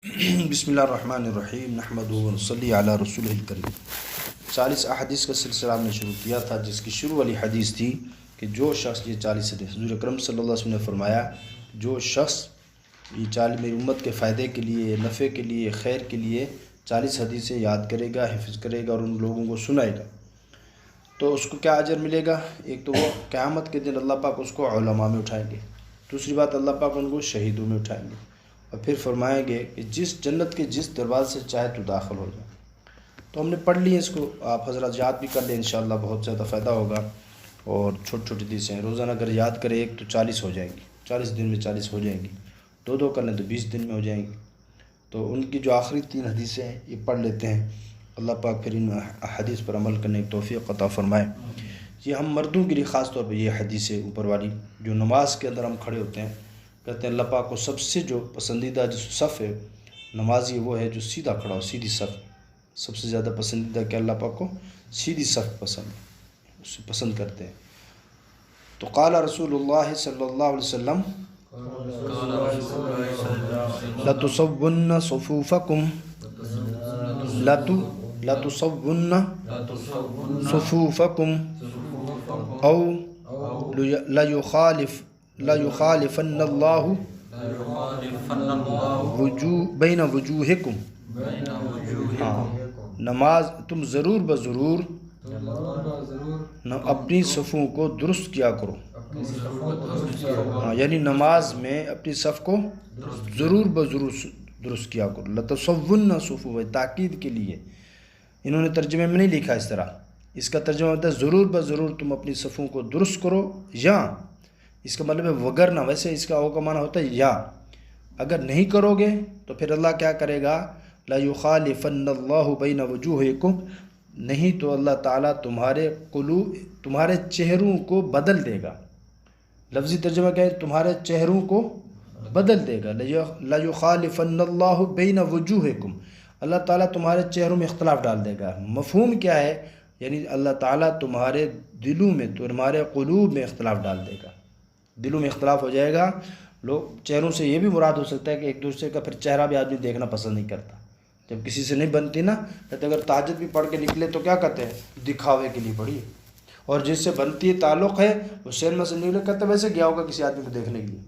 بسم اللہ الرحمن الرحیم نحمدہ و نصلی علی رسولہ الکریم۔ 40 احادیث کا سلسلہ ہم نے شروع کیا تھا، جس کی شروع والی حدیث تھی کہ جو شخص یہ 40 حدیث حضور اکرم صلی اللہ علیہ وسلم نے فرمایا، جو شخص یہ 40 میری امت کے فائدے کے لیے، نفع کے لیے، خیر کے لیے 40 حدیثیں یاد کرے گا، حفظ کرے گا اور ان لوگوں کو سنائے گا، تو اس کو کیا اجر ملے گا؟ ایک تو وہ قیامت کے دن اللہ پاک اس کو علماء میں اٹھائیں گے، دوسری بات اللہ پاک ان کو شہیدوں میں اٹھائیں گے، اور پھر فرمائیں گے کہ جس جنت کے جس دروازے سے چاہے تو داخل ہو جائے۔ تو ہم نے پڑھ لی اس کو، آپ حضرات یاد بھی کر لیں، انشاءاللہ بہت زیادہ فائدہ ہوگا۔ اور چھوٹی چھوٹی حدیثیں روزانہ اگر یاد کرے ایک تو 40 ہو جائیں گی، 40 دن میں 40 ہو جائیں گی، دو کر لیں تو 20 دن میں ہو جائیں گی۔ تو ان کی جو آخری 3 حدیثیں ہیں یہ پڑھ لیتے ہیں، اللہ پاک پھر ان حدیث پر عمل کرنے کی توفیق عطا فرمائے۔ یہ ہم مردوں کے لیے خاص طور پہ یہ حدیث ہے اوپر والی، جو نماز کے اندر ہم کھڑے ہوتے ہیں، کہتے ہیں اللہ پاک کو سب سے جو پسندیدہ جو صف ہے نمازی وہ ہے جو سیدھا کھڑا ہو، سیدھی صف سب سے زیادہ پسندیدہ، کہ اللہ پاک کو سیدھی صف پسند ہے، اسے پسند کرتے ہیں۔ تو قال رسول اللہ صلی اللہ علیہ وسلم لَتُصَوُّنَّ صُفُوفَكُمْ لَتُصَوُّنَّ صُفُوفَكُمْ أَوْ لَيُخَالِفَنَّ اللَّهُ بین وجوہکم۔ نماز تم ضرور بضرور اپنی صفوں کو درست کیا کرو، یعنی نماز میں اپنی صف کو ضرور بضرور درست کیا کرو۔ لَتُصَوُّنَّ صُفُوفَ تاکید کے لیے انہوں نے ترجمے میں نہیں لکھا اس طرح، اس کا ترجمہ ہوتا ہے ضرور بضرور تم اپنی صفوں کو درست کرو، یا اس کا مطلب ہے وگرنہ، ویسے اس کا او کا معنی ہوتا ہے یا اگر نہیں کرو گے تو پھر اللہ کیا کرے گا؟ لا یخالفن اللہ بین وجوہکم، نہیں تو اللہ تعالیٰ تمہارے چہروں کو بدل دے گا۔ لفظی ترجمہ کیا ہے؟ تمہارے چہروں کو بدل دے گا۔ لا یخالفن اللہ بین وجوہکم، اللہ تعالیٰ تمہارے چہروں میں اختلاف ڈال دے گا۔ مفہوم کیا ہے؟ یعنی اللہ تعالیٰ تمہارے دلوں میں، تمہارے قلوب میں اختلاف ڈال دے گا، دلوں میں اختلاف ہو جائے گا۔ لوگ چہروں سے یہ بھی مراد ہو سکتا ہے کہ ایک دوسرے کا پھر چہرہ بھی آدمی دیکھنا پسند نہیں کرتا، جب کسی سے نہیں بنتی نا، کہتے اگر تہجد بھی پڑھ کے نکلے تو کیا کہتے ہیں؟ دکھاوے کے لیے پڑھی، اور جس سے بنتی ہے تعلق ہے وہ سینما سے نکلے کہتے ویسے گیا ہوگا کسی آدمی کو دیکھنے کے لیے۔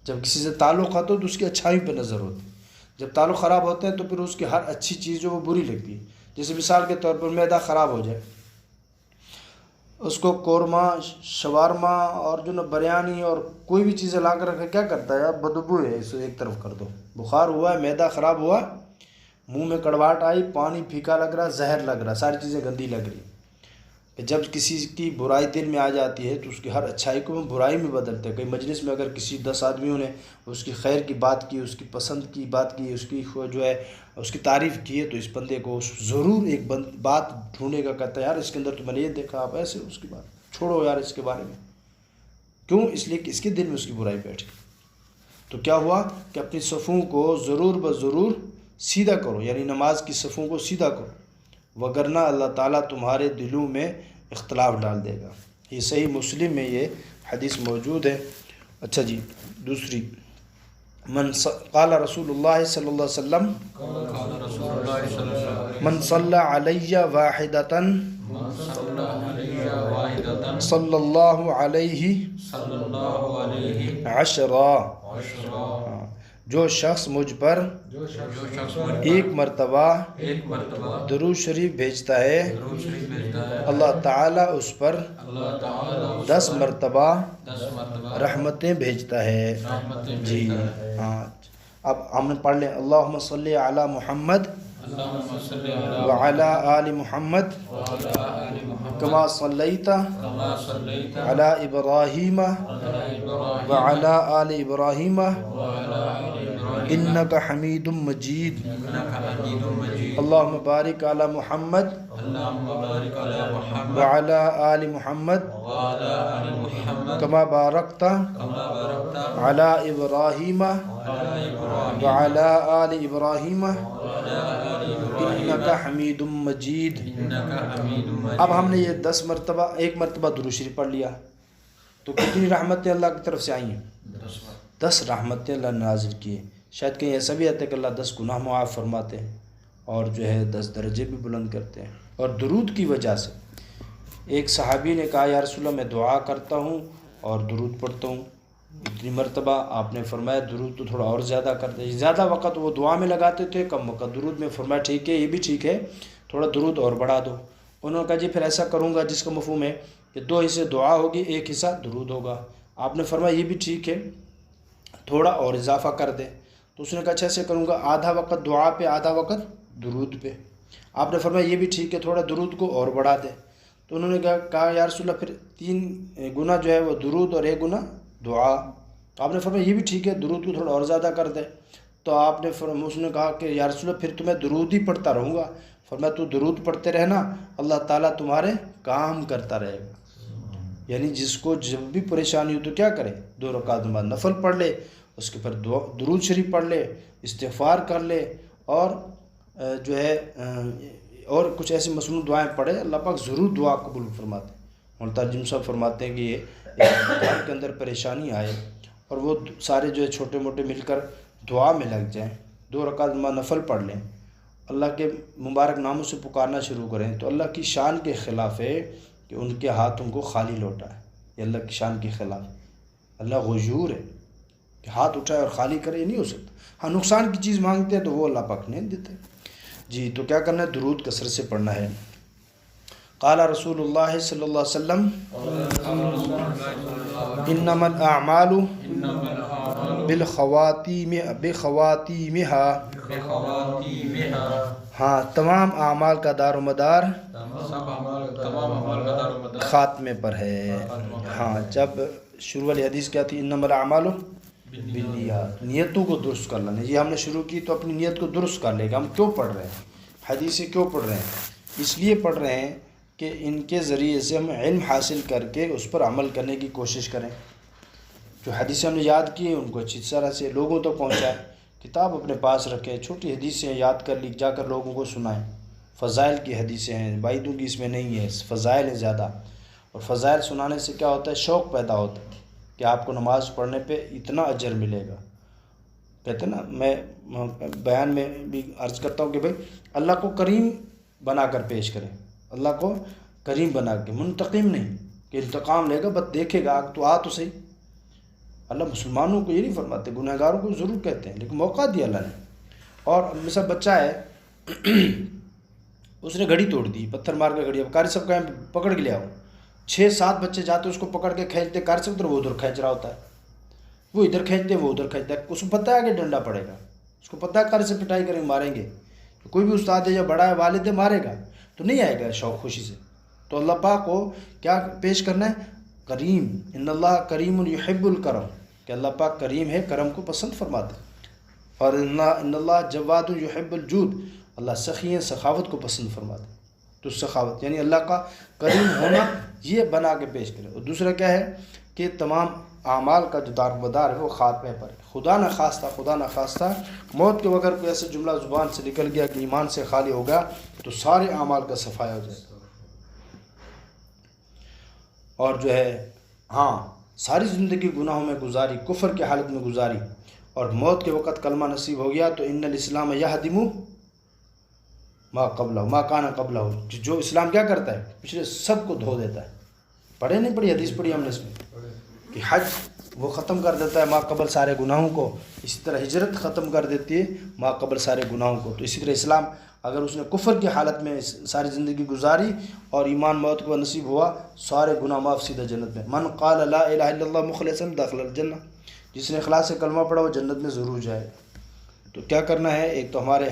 جب کسی سے تعلق آتا ہے تو اس کی اچھائی پہ نظر ہوتی ہے، جب تعلق خراب ہوتے ہیں تو پھر اس کی ہر اچھی چیز جو وہ بری لگتی ہے۔ جیسے مثال کے طور پر معدہ خراب ہو جائے، اس کو قورمہ، شوارما اور جو نا بریانی اور کوئی بھی چیزیں لا کر رکھے، کیا کرتا ہے؟ بدبو ہے، اسے ایک طرف کر دو۔ بخار ہوا ہے، معدہ خراب ہوا، منہ میں کڑواہٹ آئی، پانی پھیکا لگ رہا، زہر لگ رہا، ساری چیزیں گندی لگ رہی۔ جب کسی کی برائی دل میں آ جاتی ہے تو اس کی ہر اچھائی کو برائی میں بدلتے ہیں۔ کئی مجلس میں اگر کسی 10 آدمیوں نے اس کی خیر کی بات کی، اس کی پسند کی بات کی، اس کی جو ہے اس کی تعریف کی ہے، تو اس بندے کو ضرور ایک بات ڈھونڈے گا، کہتا ہے یار اس کے اندر تو میں نے یہ دیکھا، آپ ایسے اس کی بات چھوڑو یار اس کے بارے میں، کیوں؟ اس لیے کہ اس کے دل میں اس کی برائی بیٹھ گئی۔ تو کیا ہوا کہ اپنی صفوں کو ضرور بضرور سیدھا کرو، یعنی نماز کی صفوں کو سیدھا کرو، وگرنہ اللہ تعالیٰ تمہارے دلوں میں اختلاف ڈال دے گا۔ یہ صحیح مسلم میں یہ حدیث موجود ہے۔ اچھا جی، دوسری، قال رسول اللہ صلی اللہ علیہ وسلم من صلی علی واحدۃ صلی اللہ علیہ عشرا، جو شخص مجھ پر ایک مرتبہ درود شریف بھیجتا ہے، اللہ تعالیٰ اس پر 10 مرتبہ رحمتیں بھیجتا ہے۔ جی ہاں، اب ہم نے پڑھ لیں اللہم صلی علی محمد وعلی آل محمد کما صلیت علی ابراہیم وعلی آل ابراہیم انک حمید مجید۔ اللہم بارک علی محمد وعلی آل محمد کما بارکت علی ابراہیم وعلی آل ابراہیم انک حمید مجید۔ اب ہم نے یہ 10 مرتبہ، ایک مرتبہ درود شریف پڑھ لیا، تو کتنی رحمتیں اللہ کی طرف سے آئی ہیں؟ 10 رحمتیں اللہ نے نازل کی ہیں۔ شاید کہیں ایسا بھی آتا ہے کہ اللہ 10 گناہ معاف فرماتے ہیں اور جو ہے 10 درجے بھی بلند کرتے ہیں۔ اور درود کی وجہ سے ایک صحابی نے کہا یا رسول اللہ میں دعا کرتا ہوں اور درود پڑھتا ہوں اتنی مرتبہ، آپ نے فرمایا درود تو تھوڑا اور زیادہ کر دے۔ زیادہ وقت وہ دعا میں لگاتے تھے، کم وقت درود میں۔ فرمایا ٹھیک ہے، یہ بھی ٹھیک ہے، تھوڑا درود اور بڑھا دو۔ انہوں نے کہا جی پھر ایسا کروں گا جس کا مفہوم ہے کہ 2 حصے دعا ہوگی، 1 حصہ درود ہوگا۔ آپ نے فرمایا یہ بھی ٹھیک ہے، تھوڑا اور اضافہ کر دیں۔ تو اس نے کہا اچھا ایسے کروں گا، آدھا وقت دعا پہ آدھا وقت درود پہ۔ آپ نے فرمایا یہ بھی ٹھیک ہے، تھوڑا درود کو اور بڑھا دیں۔ تو انہوں نے کہا یا رسول اللہ پھر 3 گنا جو ہے وہ درود اور 1 گنا دعا۔ آپ نے فرمایا یہ بھی ٹھیک ہے، درود کو تھوڑا اور زیادہ کر دیں۔ تو آپ نے اس نے کہا کہ یا رسول اللہ پھر تو میں درود ہی پڑھتا رہوں گا۔ فرمایا تو درود پڑھتے رہنا، اللہ تعالیٰ تمہارے کام کرتا رہے گا۔ یعنی جس کو جب بھی پریشانی ہو تو کیا کرے، 2 رکعت نماز نفل پڑھ لے، اس کے پر درود شریف پڑھ لے، استغفار کر لے، اور جو ہے اور کچھ ایسی مصنوع دعائیں پڑھے، اللہ پاک ضرور دعا قبول فرماتے ہیں۔ مترجم صاحب فرماتے ہیں کہ یہ گھر کے اندر پریشانی آئے اور وہ سارے جو ہے چھوٹے موٹے مل کر دعا میں لگ جائیں، 2 رکعت نماز نفل پڑھ لیں، اللہ کے مبارک ناموں سے پکارنا شروع کریں، تو اللہ کی شان کے خلاف ہے کہ ان کے ہاتھ ان کو خالی لوٹا ہے۔ یہ اللہ کی شان کے خلاف، اللہ غیور ہے کہ ہاتھ اٹھائے اور خالی کرے، یہ نہیں ہو سکتا۔ ہاں نقصان کی چیز مانگتے ہیں تو وہ اللہ پاک نہیں دیتے۔ جی تو کیا کرنا ہے، درود کثرت سے پڑھنا ہے۔ قال رسول اللہ صلی اللہ علیہ وسلم انما الاعمال بخواتیمها، ہاں تمام اعمال کا دار و مدار خاتمے پر ہے۔ ہاں جب شروع والی حدیث کیا تھی، انما الاعمال بالنیات، نیتوں کو درست کر لینا۔ یہ ہم نے شروع کی تو اپنی نیت کو درست کر لے گا۔ ہم کیوں پڑھ رہے ہیں حدیثیں، کیوں پڑھ رہے ہیں؟ اس لیے پڑھ رہے ہیں کہ ان کے ذریعے سے ہم علم حاصل کر کے اس پر عمل کرنے کی کوشش کریں۔ جو حدیثیں ہم نے یاد کی ہیں ان کو اچھی طرح سے لوگوں تک پہنچائیں، کتاب اپنے پاس رکھیں، چھوٹی حدیثیں یاد کر لی جا کر لوگوں کو سنائیں۔ فضائل کی حدیثیں ہیں، بعیدوں کی اس میں نہیں ہے، فضائل ہیں زیادہ۔ اور فضائل سنانے سے کیا ہوتا ہے، شوق پیدا ہوتا ہے کہ آپ کو نماز پڑھنے پہ اتنا اجر ملے گا۔ کہتے ہیں نا، میں بیان میں بھی عرض کرتا ہوں کہ بھئی اللہ کو کریم بنا کر پیش کریں، اللہ کو کریم بنا کے، منتقم نہیں کہ انتقام لے گا، بس دیکھے گا تو تو صحیح۔ اللہ مسلمانوں کو یہ نہیں فرماتے، گناہ گاروں کو ضرور کہتے ہیں، لیکن موقع دیا اللہ نے۔ اور مثلا بچہ ہے اس نے گھڑی توڑ دی، پتھر مار کے گھڑی، اب قاری صاحب کہیں پکڑ کے لے آؤ، 6-7 بچے جاتے اس کو پکڑ کے کھینچتے، قاری صاحب وہ ادھر کھینچ رہا ہوتا ہے، وہ ادھر کھینچتے وہ ادھر کھینچتا ہے، اس کو پتہ ہے کہ ڈنڈا پڑے گا، اس کو پتہ ہے قاری سے پٹائی کریں ماریں گے، کوئی بھی استاد ہے یا بڑا ہے والد ہے مارے گا تو نہیں آئے گا شوق خوشی سے۔ تو اللہ پاک کو کیا پیش کرنا ہے، کریم، ان اللہ کریم یحب الکرم، کہ اللہ پاک کریم ہے، کرم کو پسند فرماتے ہیں۔ اور ان اللہ جواد یحب الجود، اللہ سخی ہے، سخاوت کو پسند فرماتے ہیں۔ تو سخاوت یعنی اللہ کا کریم ہونا، یہ بنا کے پیش کرے۔ اور دوسرا کیا ہے کہ تمام اعمال کا جو دار مدار ہے وہ خاتمے پر ہے۔ خدا نہ خواستہ موت کے وقت کوئی ایسا جملہ زبان سے نکل گیا کہ ایمان سے خالی ہو گیا تو سارے اعمال کا صفایا ہو جائے گا۔ اور جو ہے ہاں ساری زندگی گناہوں میں گزاری، کفر کی حالت میں گزاری، اور موت کے وقت کلمہ نصیب ہو گیا تو ان الاسلام یہدم ما قبلہ ما کان قبلہ، جو اسلام کیا کرتا ہے پچھلے سب کو دھو دیتا ہے۔ پڑھے نہیں پڑھی حدیث پڑھی ہم نے اس میں کہ حج وہ ختم کر دیتا ہے ما قبل سارے گناہوں کو، اسی طرح ہجرت ختم کر دیتی ہے ما قبل سارے گناہوں کو۔ تو اسی طرح اسلام اگر اس نے کفر کی حالت میں ساری زندگی گزاری اور ایمان موت کو نصیب ہوا، سارے گناہ معاف، سیدھا جنت میں۔ من قال لا الہ الا اللہ مخلصا دخل الجنہ، جس نے اخلاص سے کلمہ پڑھا وہ جنت میں ضرور جائے۔ تو کیا کرنا ہے، ایک تو ہمارے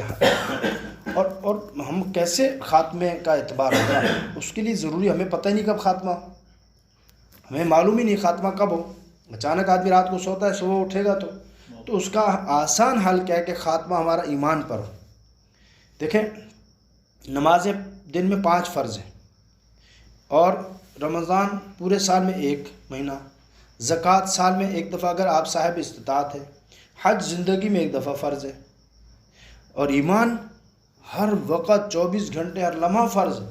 اور ہم کیسے خاتمے کا اعتبار ہوگا، اس کے لیے ضروری، ہمیں پتہ ہی نہیں کب خاتمہ، ہمیں معلوم ہی نہیں خاتمہ کب ہو۔ اچانک آدمی رات کو سوتا ہے، صبح اٹھے گا تو اس کا آسان حل کیا ہے کہ خاتمہ ہمارا ایمان پر ہو۔ دیکھیں نمازیں دن میں 5 فرض ہیں، اور رمضان پورے سال میں 1 مہینہ، زکوٰۃ سال میں 1 دفعہ اگر آپ صاحب استطاعت ہے، حج زندگی میں 1 دفعہ فرض ہے، اور ایمان ہر وقت 24 گھنٹے ہر لمحہ فرض ہے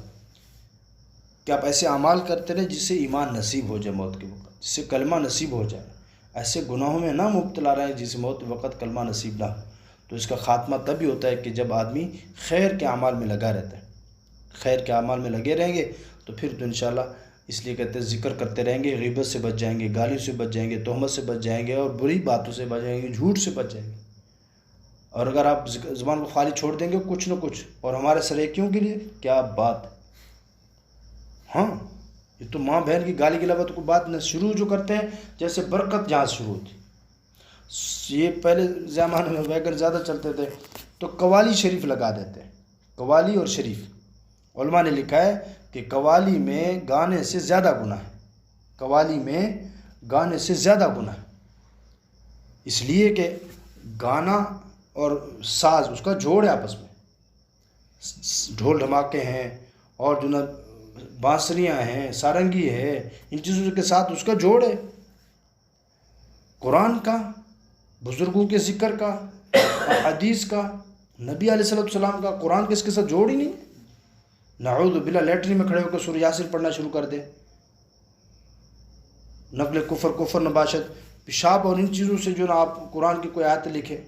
کہ آپ ایسے اعمال کرتے رہیں جس سے ایمان نصیب ہو جائے موت کے وقت، جس سے کلمہ نصیب ہو جائے۔ ایسے گناہوں میں نہ مبتلا رہیں جس موت وقت کلمہ نصیب نہ ہو۔ تو اس کا خاتمہ تبھی ہوتا ہے کہ جب آدمی خیر کے اعمال میں لگا رہتا ہے، خیر کے اعمال میں لگے رہیں گے تو پھر تو انشاءاللہ، اس لیے کہتے ہیں ذکر کرتے رہیں گے، غیبت سے بچ جائیں گے، گالیوں سے بچ جائیں گے، تہمت سے بچ جائیں گے، اور بری باتوں سے بچ جائیں گے، جھوٹ سے بچ جائیں گے۔ اور اگر آپ زبان کو خالی چھوڑ دیں گے کچھ نہ کچھ، اور ہمارے سریکیوں کے لیے کیا بات، ہاں یہ تو ماں بہن کی گالی گلوت کو بات نہ شروع جو کرتے ہیں، جیسے برکت جہاں شروع ہوتی۔ یہ پہلے زمانے میں ویگن زیادہ چلتے تھے تو قوالی شریف لگا دیتے ہیں، قوالی اور شریف۔ علماء نے لکھا ہے کہ قوالی میں گانے سے زیادہ گناہ ہے، قوالی میں گانے سے زیادہ گناہ ہے، اس لیے کہ گانا اور ساز اس کا جوڑ ہے آپس میں، ڈھول دھماکے ہیں اور جو نا بانسریاں ہیں، سارنگی ہے، ان چیزوں کے ساتھ اس کا جوڑ ہے۔ قرآن کا، بزرگوں کے ذکر کا، حدیث کا، نبی علیہ السلام کا، قرآن کے اس کے ساتھ جوڑ ہی نہیں۔ نعوذ باللہ، لیٹرین میں کھڑے ہو کر سورہ یاسین پڑھنا شروع کر دے، نقل کفر نباشت، پیشاب اور ان چیزوں سے جو نا آپ قرآن کی کوئی آیت لکھے،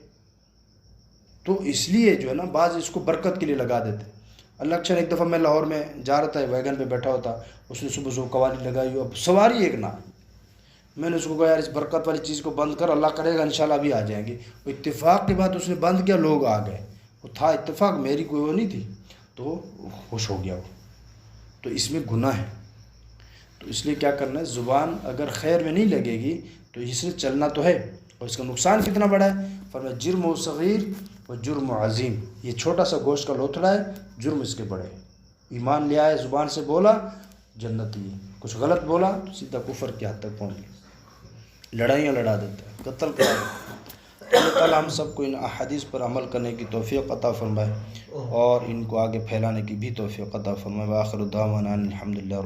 تو اس لیے جو ہے نا بعض اس کو برکت کے لیے لگا دیتے۔ اللہ اچھا، ایک دفعہ میں لاہور میں جا رہا تھا، ویگن پہ بیٹھا ہوتا، اس نے صبح صبح قوالی لگائی، اب سواری ایک نہ، میں نے اس کو کہا یار اس برکت والی چیز کو بند کر، اللہ کرے گا انشاءاللہ ابھی آ جائیں گے۔ وہ اتفاق کے بعد اس نے بند کیا، لوگ آ گئے، وہ تھا اتفاق، میری کوئی وہ نہیں تھی، تو خوش ہو گیا وہ۔ تو اس میں گناہ ہے، تو اس لیے کیا کرنا ہے، زبان اگر خیر میں نہیں لگے گی تو اس سے چلنا تو ہے، اور اس کا نقصان کتنا بڑا ہے۔ فرمایا جرم و صغیر و جرم و عظیم، یہ چھوٹا سا گوشت کا لوتھڑا ہے، جرم اس کے بڑے ہے۔ ایمان لے آئے، زبان سے بولا جنت لی، کچھ غلط بولا تو سیدھا کفر کی حد تک پہنچ گیا، لڑائیاں لڑا دیتا ہے، قتل کرا دیتا ہے۔ اللہ تعالیٰ ہم سب کو ان احادیث پر عمل کرنے کی توفیق عطا فرمائے، اور ان کو آگے پھیلانے کی بھی توفیق عطا فرمائے۔ وآخر دعوانا الحمدللہ۔